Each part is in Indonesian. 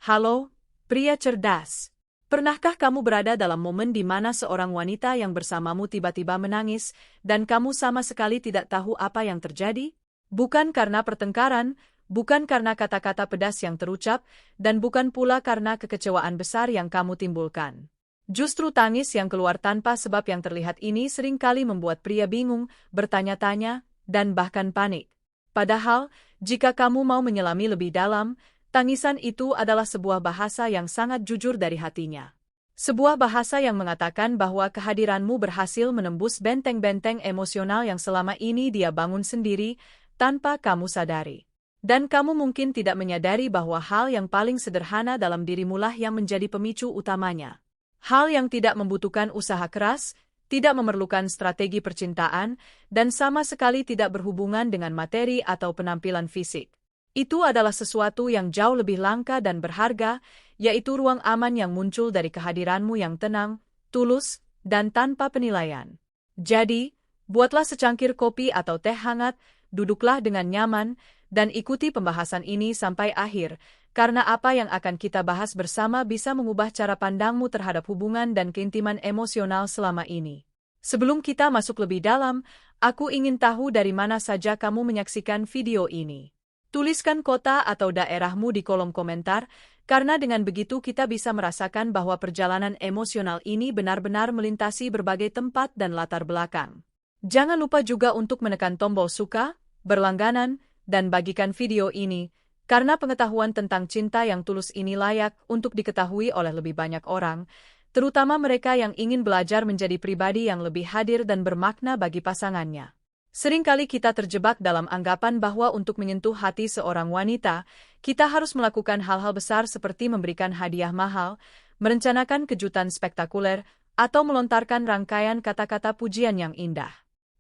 Halo, pria cerdas. Pernahkah kamu berada dalam momen di mana seorang wanita yang bersamamu tiba-tiba menangis, dan kamu sama sekali tidak tahu apa yang terjadi? Bukan karena pertengkaran, bukan karena kata-kata pedas yang terucap, dan bukan pula karena kekecewaan besar yang kamu timbulkan. Justru tangis yang keluar tanpa sebab yang terlihat ini seringkali membuat pria bingung, bertanya-tanya, dan bahkan panik. Padahal, jika kamu mau menyelami lebih dalam, tangisan itu adalah sebuah bahasa yang sangat jujur dari hatinya. Sebuah bahasa yang mengatakan bahwa kehadiranmu berhasil menembus benteng-benteng emosional yang selama ini dia bangun sendiri, tanpa kamu sadari. Dan kamu mungkin tidak menyadari bahwa hal yang paling sederhana dalam dirimulah yang menjadi pemicu utamanya. Hal yang tidak membutuhkan usaha keras, tidak memerlukan strategi percintaan, dan sama sekali tidak berhubungan dengan materi atau penampilan fisik. Itu adalah sesuatu yang jauh lebih langka dan berharga, yaitu ruang aman yang muncul dari kehadiranmu yang tenang, tulus, dan tanpa penilaian. Jadi, buatlah secangkir kopi atau teh hangat, duduklah dengan nyaman, dan ikuti pembahasan ini sampai akhir, karena apa yang akan kita bahas bersama bisa mengubah cara pandangmu terhadap hubungan dan keintiman emosional selama ini. Sebelum kita masuk lebih dalam, aku ingin tahu dari mana saja kamu menyaksikan video ini. Tuliskan kota atau daerahmu di kolom komentar, karena dengan begitu kita bisa merasakan bahwa perjalanan emosional ini benar-benar melintasi berbagai tempat dan latar belakang. Jangan lupa juga untuk menekan tombol suka, berlangganan, dan bagikan video ini, karena pengetahuan tentang cinta yang tulus ini layak untuk diketahui oleh lebih banyak orang, terutama mereka yang ingin belajar menjadi pribadi yang lebih hadir dan bermakna bagi pasangannya. Seringkali kita terjebak dalam anggapan bahwa untuk menyentuh hati seorang wanita, kita harus melakukan hal-hal besar seperti memberikan hadiah mahal, merencanakan kejutan spektakuler, atau melontarkan rangkaian kata-kata pujian yang indah.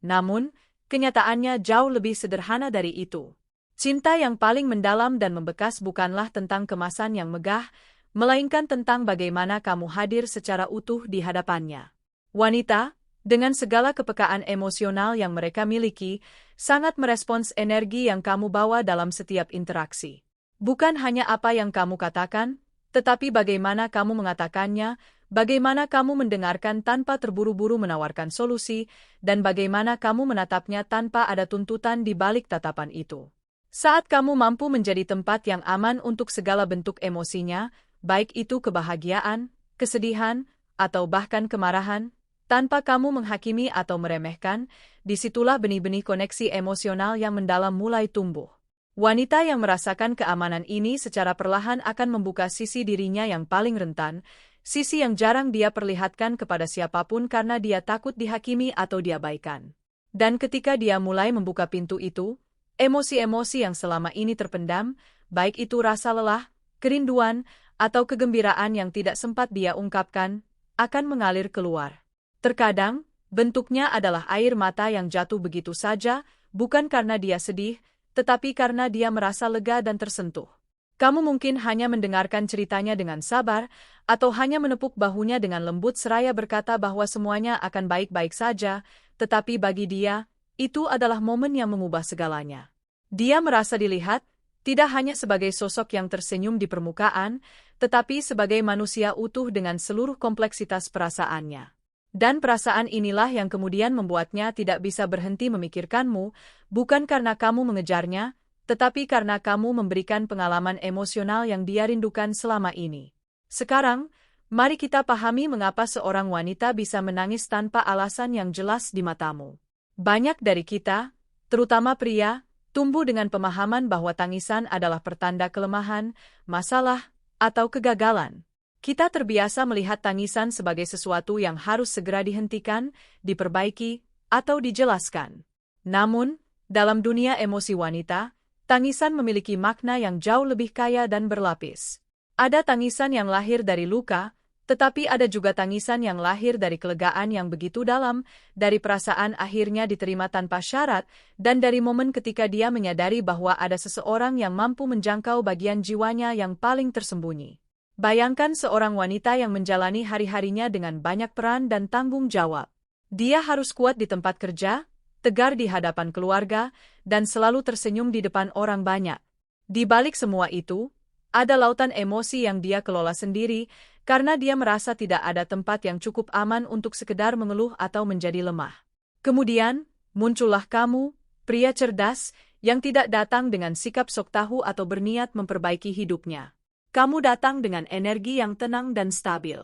Namun, kenyataannya jauh lebih sederhana dari itu. Cinta yang paling mendalam dan membekas bukanlah tentang kemasan yang megah, melainkan tentang bagaimana kamu hadir secara utuh di hadapannya. Wanita, dengan segala kepekaan emosional yang mereka miliki, sangat merespons energi yang kamu bawa dalam setiap interaksi. Bukan hanya apa yang kamu katakan, tetapi bagaimana kamu mengatakannya, bagaimana kamu mendengarkan tanpa terburu-buru menawarkan solusi, dan bagaimana kamu menatapnya tanpa ada tuntutan di balik tatapan itu. Saat kamu mampu menjadi tempat yang aman untuk segala bentuk emosinya, baik itu kebahagiaan, kesedihan, atau bahkan kemarahan, tanpa kamu menghakimi atau meremehkan, disitulah benih-benih koneksi emosional yang mendalam mulai tumbuh. Wanita yang merasakan keamanan ini secara perlahan akan membuka sisi dirinya yang paling rentan, sisi yang jarang dia perlihatkan kepada siapapun karena dia takut dihakimi atau diabaikan. Dan ketika dia mulai membuka pintu itu, emosi-emosi yang selama ini terpendam, baik itu rasa lelah, kerinduan, atau kegembiraan yang tidak sempat dia ungkapkan, akan mengalir keluar. Terkadang, bentuknya adalah air mata yang jatuh begitu saja, bukan karena dia sedih, tetapi karena dia merasa lega dan tersentuh. Kamu mungkin hanya mendengarkan ceritanya dengan sabar, atau hanya menepuk bahunya dengan lembut seraya berkata bahwa semuanya akan baik-baik saja, tetapi bagi dia, itu adalah momen yang mengubah segalanya. Dia merasa dilihat, tidak hanya sebagai sosok yang tersenyum di permukaan, tetapi sebagai manusia utuh dengan seluruh kompleksitas perasaannya. Dan perasaan inilah yang kemudian membuatnya tidak bisa berhenti memikirkanmu, bukan karena kamu mengejarnya, tetapi karena kamu memberikan pengalaman emosional yang dia rindukan selama ini. Sekarang, mari kita pahami mengapa seorang wanita bisa menangis tanpa alasan yang jelas di matamu. Banyak dari kita, terutama pria, tumbuh dengan pemahaman bahwa tangisan adalah pertanda kelemahan, masalah, atau kegagalan. Kita terbiasa melihat tangisan sebagai sesuatu yang harus segera dihentikan, diperbaiki, atau dijelaskan. Namun, dalam dunia emosi wanita, tangisan memiliki makna yang jauh lebih kaya dan berlapis. Ada tangisan yang lahir dari luka, tetapi ada juga tangisan yang lahir dari kelegaan yang begitu dalam, dari perasaan akhirnya diterima tanpa syarat, dan dari momen ketika dia menyadari bahwa ada seseorang yang mampu menjangkau bagian jiwanya yang paling tersembunyi. Bayangkan seorang wanita yang menjalani hari-harinya dengan banyak peran dan tanggung jawab. Dia harus kuat di tempat kerja, tegar di hadapan keluarga, dan selalu tersenyum di depan orang banyak. Di balik semua itu, Ada lautan emosi yang dia kelola sendiri, karena dia merasa tidak ada tempat yang cukup aman untuk sekedar mengeluh atau menjadi lemah. Kemudian, muncullah kamu, pria cerdas, yang tidak datang dengan sikap sok tahu atau berniat memperbaiki hidupnya. Kamu datang dengan energi yang tenang dan stabil.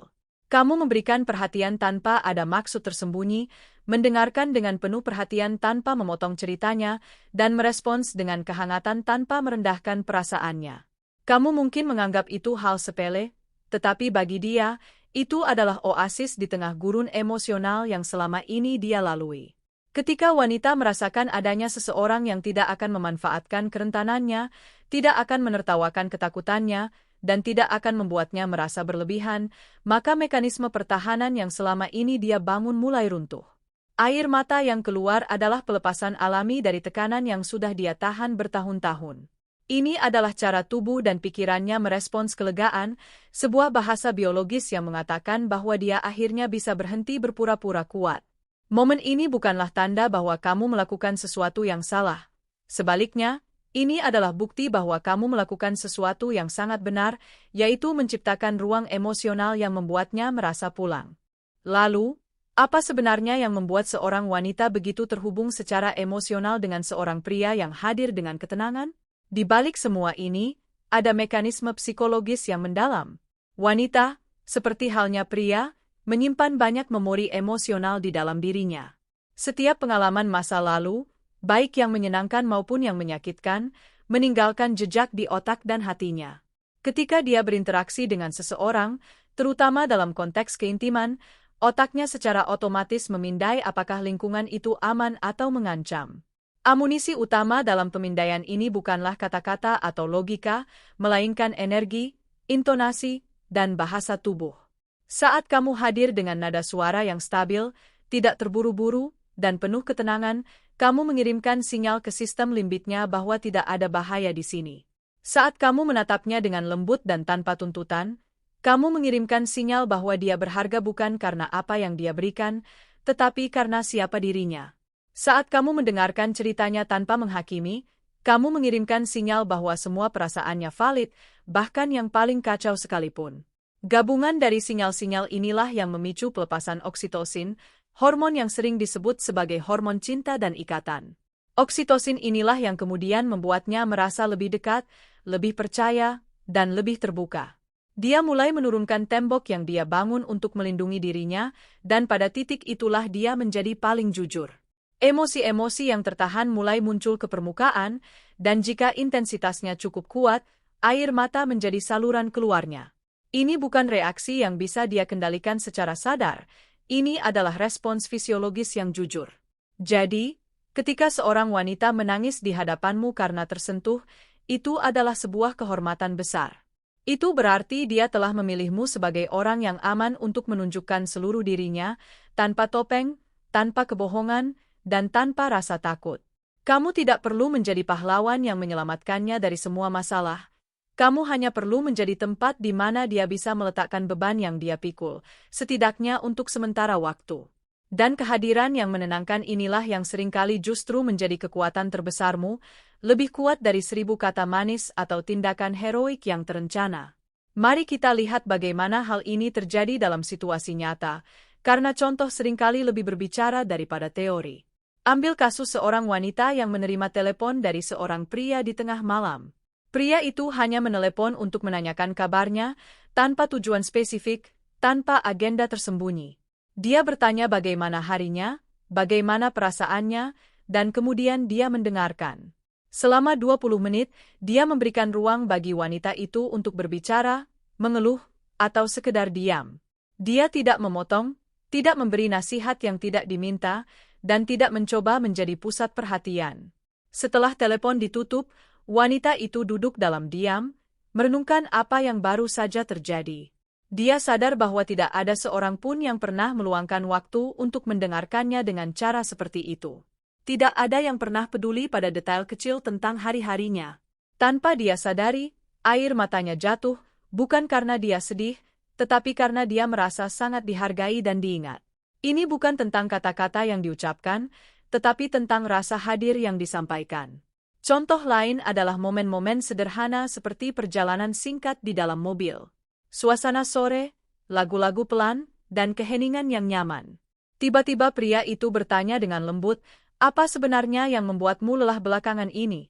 Kamu memberikan perhatian tanpa ada maksud tersembunyi, mendengarkan dengan penuh perhatian tanpa memotong ceritanya, dan merespons dengan kehangatan tanpa merendahkan perasaannya. Kamu mungkin menganggap itu hal sepele, tetapi bagi dia, itu adalah oasis di tengah gurun emosional yang selama ini dia lalui. Ketika wanita merasakan adanya seseorang yang tidak akan memanfaatkan kerentanannya, tidak akan menertawakan ketakutannya, dan tidak akan membuatnya merasa berlebihan, maka mekanisme pertahanan yang selama ini dia bangun mulai runtuh. Air mata yang keluar adalah pelepasan alami dari tekanan yang sudah dia tahan bertahun-tahun. Ini adalah cara tubuh dan pikirannya merespons kelegaan, sebuah bahasa biologis yang mengatakan bahwa dia akhirnya bisa berhenti berpura-pura kuat. Momen ini bukanlah tanda bahwa kamu melakukan sesuatu yang salah. Sebaliknya, ini adalah bukti bahwa kamu melakukan sesuatu yang sangat benar, yaitu menciptakan ruang emosional yang membuatnya merasa pulang. Lalu, apa sebenarnya yang membuat seorang wanita begitu terhubung secara emosional dengan seorang pria yang hadir dengan ketenangan? Di balik semua ini, ada mekanisme psikologis yang mendalam. Wanita, seperti halnya pria, menyimpan banyak memori emosional di dalam dirinya. Setiap pengalaman masa lalu, baik yang menyenangkan maupun yang menyakitkan, meninggalkan jejak di otak dan hatinya. Ketika dia berinteraksi dengan seseorang, terutama dalam konteks keintiman, otaknya secara otomatis memindai apakah lingkungan itu aman atau mengancam. Amunisi utama dalam pemindaian ini bukanlah kata-kata atau logika, melainkan energi, intonasi, dan bahasa tubuh. Saat kamu hadir dengan nada suara yang stabil, tidak terburu-buru, dan penuh ketenangan, kamu mengirimkan sinyal ke sistem limbiknya bahwa tidak ada bahaya di sini. Saat kamu menatapnya dengan lembut dan tanpa tuntutan, kamu mengirimkan sinyal bahwa dia berharga bukan karena apa yang dia berikan, tetapi karena siapa dirinya. Saat kamu mendengarkan ceritanya tanpa menghakimi, kamu mengirimkan sinyal bahwa semua perasaannya valid, bahkan yang paling kacau sekalipun. Gabungan dari sinyal-sinyal inilah yang memicu pelepasan oksitosin, hormon yang sering disebut sebagai hormon cinta dan ikatan. Oksitosin inilah yang kemudian membuatnya merasa lebih dekat, lebih percaya, dan lebih terbuka. Dia mulai menurunkan tembok yang dia bangun untuk melindungi dirinya, dan pada titik itulah dia menjadi paling jujur. Emosi-emosi yang tertahan mulai muncul ke permukaan, dan jika intensitasnya cukup kuat, air mata menjadi saluran keluarnya. Ini bukan reaksi yang bisa dia kendalikan secara sadar, ini adalah respons fisiologis yang jujur. Jadi, ketika seorang wanita menangis di hadapanmu karena tersentuh, itu adalah sebuah kehormatan besar. Itu berarti dia telah memilihmu sebagai orang yang aman untuk menunjukkan seluruh dirinya, tanpa topeng, tanpa kebohongan, dan tanpa rasa takut. Kamu tidak perlu menjadi pahlawan yang menyelamatkannya dari semua masalah. Kamu hanya perlu menjadi tempat di mana dia bisa meletakkan beban yang dia pikul, setidaknya untuk sementara waktu. Dan kehadiran yang menenangkan inilah yang seringkali justru menjadi kekuatan terbesarmu, lebih kuat dari 1000 kata manis atau tindakan heroik yang terencana. Mari kita lihat bagaimana hal ini terjadi dalam situasi nyata, karena contoh seringkali lebih berbicara daripada teori. Ambil kasus seorang wanita yang menerima telepon dari seorang pria di tengah malam. Pria itu hanya menelepon untuk menanyakan kabarnya, tanpa tujuan spesifik, tanpa agenda tersembunyi. Dia bertanya bagaimana harinya, bagaimana perasaannya, dan kemudian dia mendengarkan. Selama 20 menit, dia memberikan ruang bagi wanita itu untuk berbicara, mengeluh, atau sekedar diam. Dia tidak memotong, tidak memberi nasihat yang tidak diminta, dan tidak mencoba menjadi pusat perhatian. Setelah telepon ditutup, wanita itu duduk dalam diam, merenungkan apa yang baru saja terjadi. Dia sadar bahwa tidak ada seorang pun yang pernah meluangkan waktu untuk mendengarkannya dengan cara seperti itu. Tidak ada yang pernah peduli pada detail kecil tentang hari-harinya. Tanpa dia sadari, air matanya jatuh, bukan karena dia sedih, tetapi karena dia merasa sangat dihargai dan diingat. Ini bukan tentang kata-kata yang diucapkan, tetapi tentang rasa hadir yang disampaikan. Contoh lain adalah momen-momen sederhana seperti perjalanan singkat di dalam mobil, suasana sore, lagu-lagu pelan, dan keheningan yang nyaman. Tiba-tiba pria itu bertanya dengan lembut, "Apa sebenarnya yang membuatmu lelah belakangan ini?"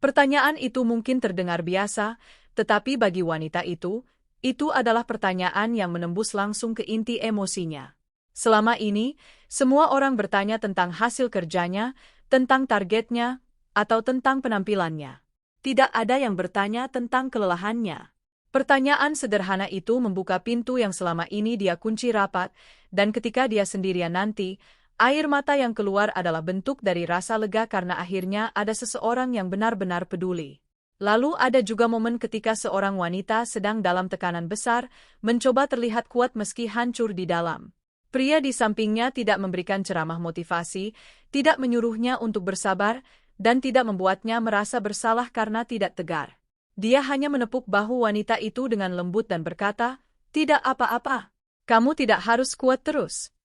Pertanyaan itu mungkin terdengar biasa, tetapi bagi wanita itu adalah pertanyaan yang menembus langsung ke inti emosinya. Selama ini, semua orang bertanya tentang hasil kerjanya, tentang targetnya, atau tentang penampilannya. Tidak ada yang bertanya tentang kelelahannya. Pertanyaan sederhana itu membuka pintu yang selama ini dia kunci rapat, dan ketika dia sendirian nanti, air mata yang keluar adalah bentuk dari rasa lega karena akhirnya ada seseorang yang benar-benar peduli. Lalu ada juga momen ketika seorang wanita sedang dalam tekanan besar, mencoba terlihat kuat meski hancur di dalam. Pria di sampingnya tidak memberikan ceramah motivasi, tidak menyuruhnya untuk bersabar, dan tidak membuatnya merasa bersalah karena tidak tegar. Dia hanya menepuk bahu wanita itu dengan lembut dan berkata, "Tidak apa-apa. Kamu tidak harus kuat terus."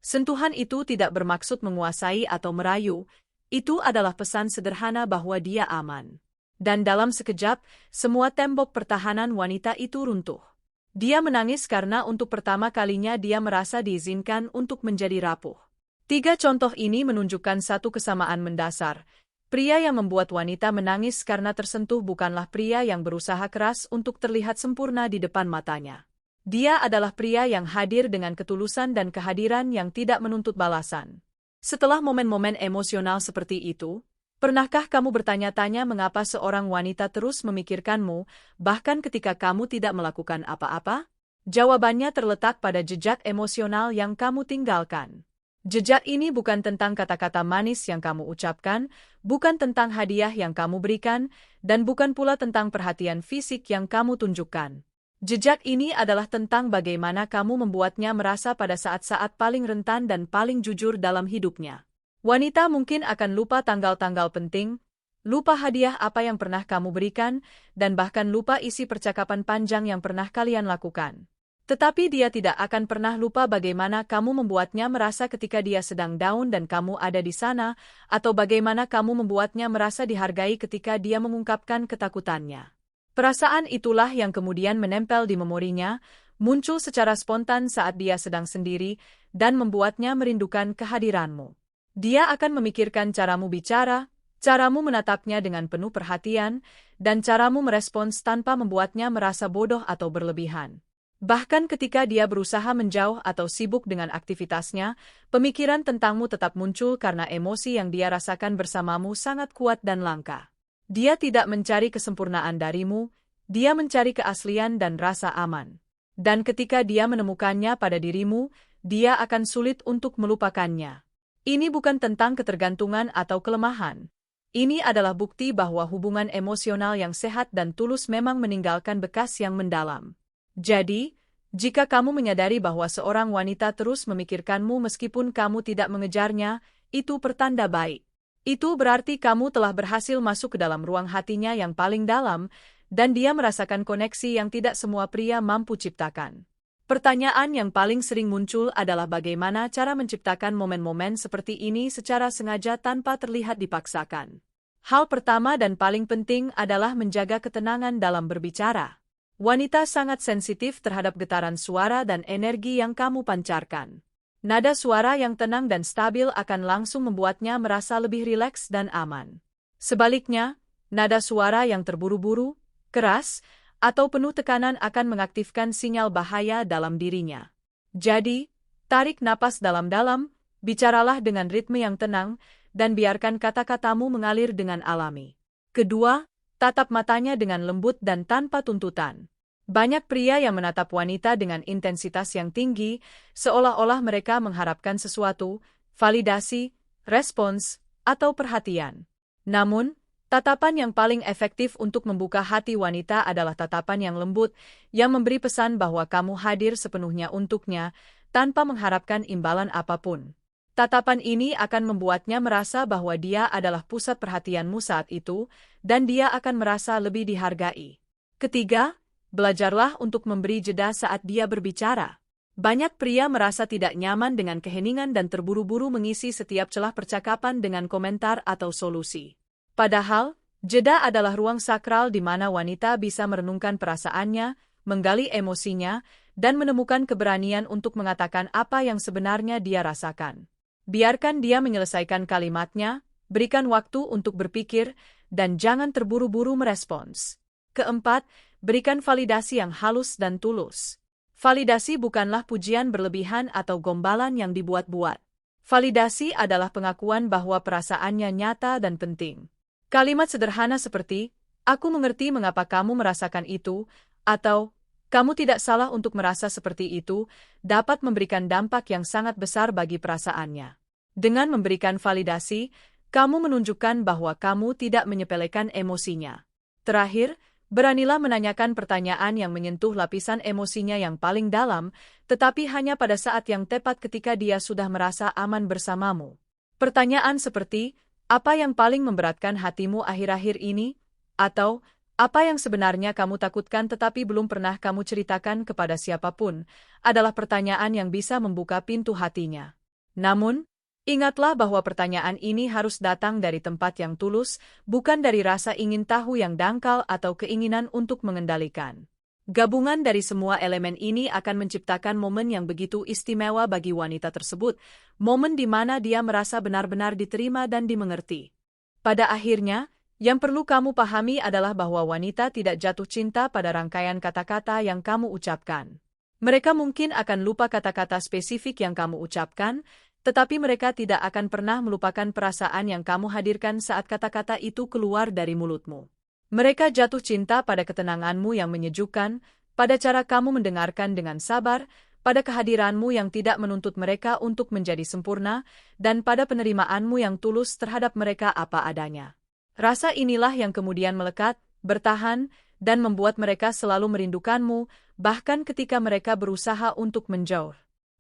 Sentuhan itu tidak bermaksud menguasai atau merayu, itu adalah pesan sederhana bahwa dia aman. Dan dalam sekejap, semua tembok pertahanan wanita itu runtuh. Dia menangis karena untuk pertama kalinya dia merasa diizinkan untuk menjadi rapuh. 3 contoh ini menunjukkan satu kesamaan mendasar. Pria yang membuat wanita menangis karena tersentuh bukanlah pria yang berusaha keras untuk terlihat sempurna di depan matanya. Dia adalah pria yang hadir dengan ketulusan dan kehadiran yang tidak menuntut balasan. Setelah momen-momen emosional seperti itu, pernahkah kamu bertanya-tanya mengapa seorang wanita terus memikirkanmu, bahkan ketika kamu tidak melakukan apa-apa? Jawabannya terletak pada jejak emosional yang kamu tinggalkan. Jejak ini bukan tentang kata-kata manis yang kamu ucapkan, bukan tentang hadiah yang kamu berikan, dan bukan pula tentang perhatian fisik yang kamu tunjukkan. Jejak ini adalah tentang bagaimana kamu membuatnya merasa pada saat-saat paling rentan dan paling jujur dalam hidupnya. Wanita mungkin akan lupa tanggal-tanggal penting, lupa hadiah apa yang pernah kamu berikan, dan bahkan lupa isi percakapan panjang yang pernah kalian lakukan. Tetapi dia tidak akan pernah lupa bagaimana kamu membuatnya merasa ketika dia sedang down dan kamu ada di sana, atau bagaimana kamu membuatnya merasa dihargai ketika dia mengungkapkan ketakutannya. Perasaan itulah yang kemudian menempel di memorinya, muncul secara spontan saat dia sedang sendiri, dan membuatnya merindukan kehadiranmu. Dia akan memikirkan caramu bicara, caramu menatapnya dengan penuh perhatian, dan caramu merespons tanpa membuatnya merasa bodoh atau berlebihan. Bahkan ketika dia berusaha menjauh atau sibuk dengan aktivitasnya, pemikiran tentangmu tetap muncul karena emosi yang dia rasakan bersamamu sangat kuat dan langka. Dia tidak mencari kesempurnaan darimu, dia mencari keaslian dan rasa aman. Dan ketika dia menemukannya pada dirimu, dia akan sulit untuk melupakannya. Ini bukan tentang ketergantungan atau kelemahan. Ini adalah bukti bahwa hubungan emosional yang sehat dan tulus memang meninggalkan bekas yang mendalam. Jadi, jika kamu menyadari bahwa seorang wanita terus memikirkanmu meskipun kamu tidak mengejarnya, itu pertanda baik. Itu berarti kamu telah berhasil masuk ke dalam ruang hatinya yang paling dalam, dan dia merasakan koneksi yang tidak semua pria mampu ciptakan. Pertanyaan yang paling sering muncul adalah bagaimana cara menciptakan momen-momen seperti ini secara sengaja tanpa terlihat dipaksakan. Hal pertama dan paling penting adalah menjaga ketenangan dalam berbicara. Wanita sangat sensitif terhadap getaran suara dan energi yang kamu pancarkan. Nada suara yang tenang dan stabil akan langsung membuatnya merasa lebih rileks dan aman. Sebaliknya, nada suara yang terburu-buru, keras, atau penuh tekanan akan mengaktifkan sinyal bahaya dalam dirinya. Jadi, tarik napas dalam-dalam, bicaralah dengan ritme yang tenang, dan biarkan kata-katamu mengalir dengan alami. Kedua, tatap matanya dengan lembut dan tanpa tuntutan. Banyak pria yang menatap wanita dengan intensitas yang tinggi, seolah-olah mereka mengharapkan sesuatu, validasi, respons, atau perhatian. Namun, tatapan yang paling efektif untuk membuka hati wanita adalah tatapan yang lembut, yang memberi pesan bahwa kamu hadir sepenuhnya untuknya, tanpa mengharapkan imbalan apapun. Tatapan ini akan membuatnya merasa bahwa dia adalah pusat perhatianmu saat itu, dan dia akan merasa lebih dihargai. Ketiga, belajarlah untuk memberi jeda saat dia berbicara. Banyak pria merasa tidak nyaman dengan keheningan dan terburu-buru mengisi setiap celah percakapan dengan komentar atau solusi. Padahal, jeda adalah ruang sakral di mana wanita bisa merenungkan perasaannya, menggali emosinya, dan menemukan keberanian untuk mengatakan apa yang sebenarnya dia rasakan. Biarkan dia menyelesaikan kalimatnya, berikan waktu untuk berpikir, dan jangan terburu-buru merespons. Keempat, berikan validasi yang halus dan tulus. Validasi bukanlah pujian berlebihan atau gombalan yang dibuat-buat. Validasi adalah pengakuan bahwa perasaannya nyata dan penting. Kalimat sederhana seperti, "Aku mengerti mengapa kamu merasakan itu," atau "Kamu tidak salah untuk merasa seperti itu," dapat memberikan dampak yang sangat besar bagi perasaannya. Dengan memberikan validasi, kamu menunjukkan bahwa kamu tidak menyepelekan emosinya. Terakhir, beranilah menanyakan pertanyaan yang menyentuh lapisan emosinya yang paling dalam, tetapi hanya pada saat yang tepat ketika dia sudah merasa aman bersamamu. Pertanyaan seperti, "Apa yang paling memberatkan hatimu akhir-akhir ini?" Atau, "Apa yang sebenarnya kamu takutkan tetapi belum pernah kamu ceritakan kepada siapapun?" adalah pertanyaan yang bisa membuka pintu hatinya. Namun, ingatlah bahwa pertanyaan ini harus datang dari tempat yang tulus, bukan dari rasa ingin tahu yang dangkal atau keinginan untuk mengendalikan. Gabungan dari semua elemen ini akan menciptakan momen yang begitu istimewa bagi wanita tersebut, momen di mana dia merasa benar-benar diterima dan dimengerti. Pada akhirnya, yang perlu kamu pahami adalah bahwa wanita tidak jatuh cinta pada rangkaian kata-kata yang kamu ucapkan. Mereka mungkin akan lupa kata-kata spesifik yang kamu ucapkan, tetapi mereka tidak akan pernah melupakan perasaan yang kamu hadirkan saat kata-kata itu keluar dari mulutmu. Mereka jatuh cinta pada ketenanganmu yang menyejukkan, pada cara kamu mendengarkan dengan sabar, pada kehadiranmu yang tidak menuntut mereka untuk menjadi sempurna, dan pada penerimaanmu yang tulus terhadap mereka apa adanya. Rasa inilah yang kemudian melekat, bertahan, dan membuat mereka selalu merindukanmu, bahkan ketika mereka berusaha untuk menjauh.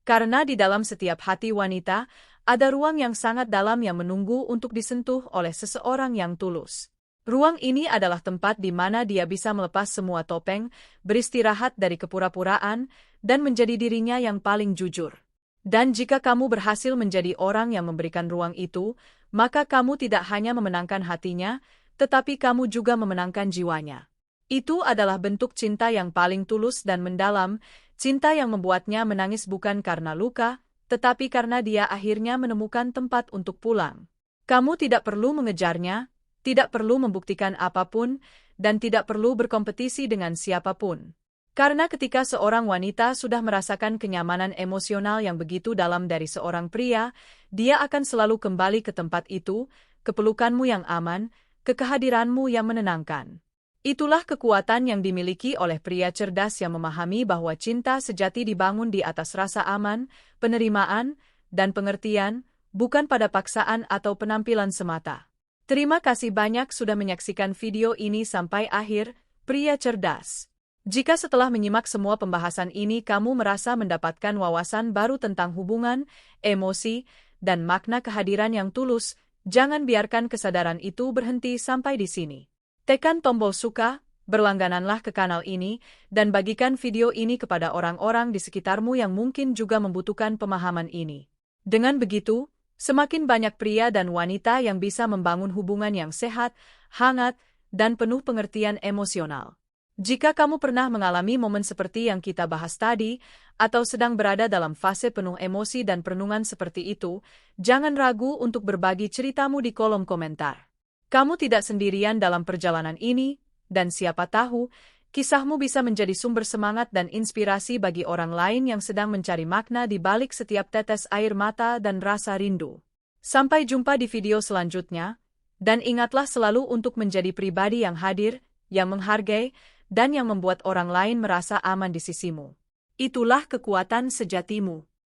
Karena di dalam setiap hati wanita, ada ruang yang sangat dalam yang menunggu untuk disentuh oleh seseorang yang tulus. Ruang ini adalah tempat di mana dia bisa melepas semua topeng, beristirahat dari kepura-puraan, dan menjadi dirinya yang paling jujur. Dan jika kamu berhasil menjadi orang yang memberikan ruang itu, maka kamu tidak hanya memenangkan hatinya, tetapi kamu juga memenangkan jiwanya. Itu adalah bentuk cinta yang paling tulus dan mendalam, cinta yang membuatnya menangis bukan karena luka, tetapi karena dia akhirnya menemukan tempat untuk pulang. Kamu tidak perlu mengejarnya, tidak perlu membuktikan apapun, dan tidak perlu berkompetisi dengan siapapun. Karena ketika seorang wanita sudah merasakan kenyamanan emosional yang begitu dalam dari seorang pria, dia akan selalu kembali ke tempat itu, ke pelukanmu yang aman, ke kehadiranmu yang menenangkan. Itulah kekuatan yang dimiliki oleh pria cerdas yang memahami bahwa cinta sejati dibangun di atas rasa aman, penerimaan, dan pengertian, bukan pada paksaan atau penampilan semata. Terima kasih banyak sudah menyaksikan video ini sampai akhir, pria cerdas. Jika setelah menyimak semua pembahasan ini kamu merasa mendapatkan wawasan baru tentang hubungan, emosi, dan makna kehadiran yang tulus, jangan biarkan kesadaran itu berhenti sampai di sini. Tekan tombol suka, berlanggananlah ke kanal ini, dan bagikan video ini kepada orang-orang di sekitarmu yang mungkin juga membutuhkan pemahaman ini. Dengan begitu, semakin banyak pria dan wanita yang bisa membangun hubungan yang sehat, hangat, dan penuh pengertian emosional. Jika kamu pernah mengalami momen seperti yang kita bahas tadi, atau sedang berada dalam fase penuh emosi dan perenungan seperti itu, jangan ragu untuk berbagi ceritamu di kolom komentar. Kamu tidak sendirian dalam perjalanan ini, dan siapa tahu, kisahmu bisa menjadi sumber semangat dan inspirasi bagi orang lain yang sedang mencari makna di balik setiap tetes air mata dan rasa rindu. Sampai jumpa di video selanjutnya, dan ingatlah selalu untuk menjadi pribadi yang hadir, yang menghargai, dan yang membuat orang lain merasa aman di sisimu. Itulah kekuatan sejatimu.